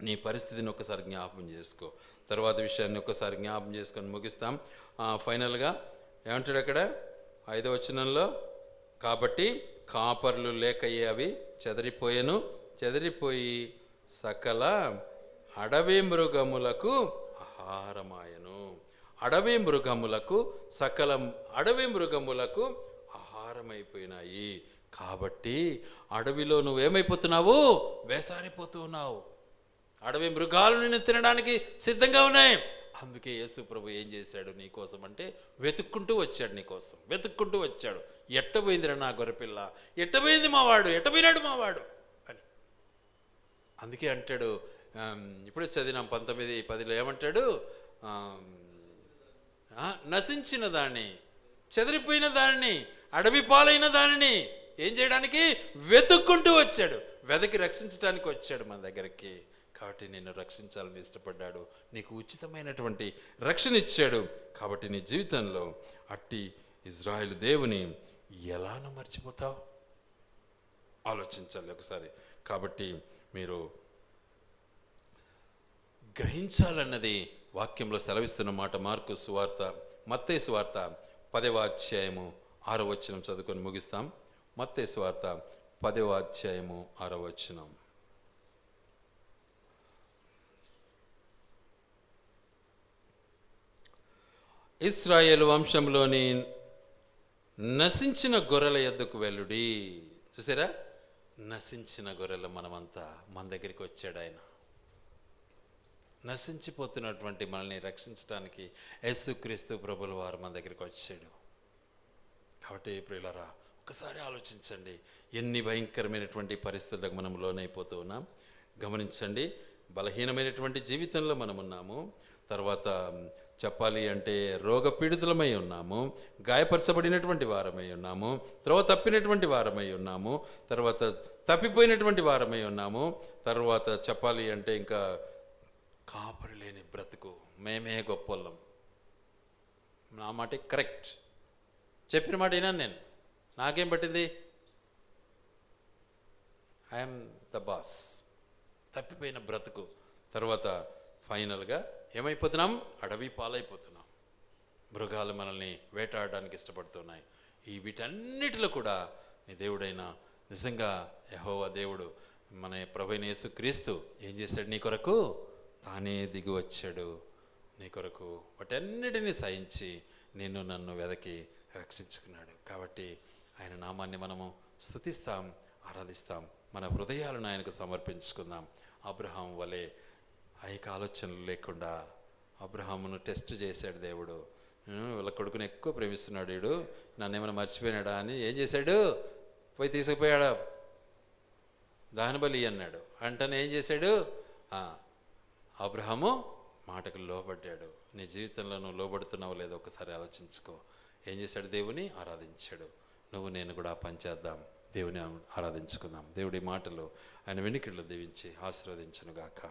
నీ పరిస్థితిని ఒకసారి జ్ఞాపం చేసుకో. తర్వాత విషయాన్ని ఒకసారి జ్ఞాపం చేసుకొని ముగిస్తాం. ఫైనల్గా ఏమంటాడు అక్కడ 5వ వచనంలో? కాబట్టి కాపర్లు లేకయ్యే అవి చెదరిపోయెను, చెదరిపోయి సకల అడవి మృగములకు ఆహారమాయను. అడవి మృగములకు, సకల అడవి మృగములకు ఆహారమైపోయినాయి. కాబట్టి అడవిలో నువ్వేమైపోతున్నావు? వేసారిపోతూ ఉన్నావు. అడవి మృగాలు నిన్ను తినడానికి సిద్ధంగా ఉన్నాయి. అందుకే యేసు ప్రభు ఏం చేశాడు నీ కోసం అంటే, వెతుక్కుంటూ వచ్చాడు నీ కోసం, వెతుక్కుంటూ వచ్చాడు. ఎట్టబోయిందిరా నా గొర్రెపిల్ల, ఎట్టబోయింది మావాడు, ఎట్టబోయినాడు మావాడు అని. అందుకే అంటాడు, ఇప్పుడే చదివినాం 19:10 ఏమంటాడు? నశించిన దాన్ని, చెదిరిపోయిన దానిని, అడవి పాలైన దానిని ఏం చేయడానికి? వెతుక్కుంటూ వచ్చాడు. వెదకి రక్షించడానికి వచ్చాడు మన దగ్గరికి. కాబట్టి నిన్ను రక్షించాలని ఇష్టపడ్డాడు, నీకు ఉచితమైనటువంటి రక్షణ ఇచ్చాడు. కాబట్టి నీ జీవితంలో అట్టి ఇజ్రాయేలు దేవుని ఎలానో మర్చిపోతావు? ఆలోచించాలి ఒకసారి. కాబట్టి మీరు గ్రహించాలన్నది వాక్యంలో సెలవిస్తున్న మాట. మార్కు సువార్త, మత్తయి సువార్త 10వ అధ్యాయము 6వ వచనం చదువుకొని ముగిస్తాం. మత్తయి సువార్త 10వ అధ్యాయము 6వ వచనం. ఇశ్రాయేలు వంశంలోని నశించిన గొర్రెల యొద్దకు వెళ్ళుడి. చూసారా? నశించిన గొర్రెలు మనమంతా, మన దగ్గరికి వచ్చాడు ఆయన. నశించిపోతున్నటువంటి మనల్ని రక్షించడానికి యేసుక్రీస్తు ప్రభుల వారు మన దగ్గరికి వచ్చాడు. కాబట్టి ప్రియులారా, ఒకసారి ఆలోచించండి, ఎన్ని భయంకరమైనటువంటి పరిస్థితులకు మనం లోనైపోతూ ఉన్నాం. గమనించండి, బలహీనమైనటువంటి జీవితంలో మనం ఉన్నాము. తర్వాత చెప్పాలి అంటే రోగపీడితులమై ఉన్నాము, గాయపరచబడినటువంటి వారమై ఉన్నాము, త్రోవ తప్పినటువంటి వారమై ఉన్నాము, తర్వాత తప్పిపోయినటువంటి వారమై ఉన్నాము. తర్వాత చెప్పాలి అంటే ఇంకా కాపరి లేని బ్రతుకు, మేమే గొప్పలం. నా మాట కరెక్ట్, చెప్పిన మాట వినాను నేను, నాకేం పట్టింది? I'm the boss. తప్పిపోయిన బ్రతుకు. తర్వాత ఫైనల్గా ఏమైపోతున్నాం? అడవి పాలైపోతున్నాం. మృగాలు మనల్ని వేటాడడానికి ఇష్టపడుతున్నాయి. వీటన్నిటిలో కూడా నీ దేవుడైన నిజంగా యెహోవా దేవుడు మన ప్రభువైన యేసుక్రీస్తు ఏం చేశాడు? నీ కొరకు తానే దిగి వచ్చాడు. నీ కొరకు వాటన్నిటినీ సహించి నిన్ను నన్ను వెదకి రక్షించుకున్నాడు. కాబట్టి ఆయన నామాన్ని మనము స్తుతిస్తాం, ఆరాధిస్తాం, మన హృదయాలను ఆయనకు సమర్పించుకుందాం. అబ్రహాం వలె ఆలోచనలు లేకుండా అబ్రహామును టెస్ట్ చేశాడు దేవుడు. వీళ్ళ కొడుకుని ఎక్కువ ప్రేమిస్తున్నాడు, వీడు నన్ను ఏమైనా మర్చిపోయినాడా అని ఏం చేశాడు? పోయి తీసుకుపోయాడా దహనబలి అన్నాడు. అంటనే ఏం చేశాడు? అబ్రహాము మాటకు లోబడ్డాడు. నీ జీవితంలో నువ్వు లోబడుతున్నావు లేదో ఒకసారి ఆలోచించుకో. ఏం చేశాడు? దేవుని ఆరాధించాడు. నువ్వు నేను కూడా పనిచేద్దాం, దేవుని ఆరాధించుకుందాం. దేవుడి మాటలు ఆయన వెనుకళ్ళు దీవించి ఆశీర్వదించునుగాక.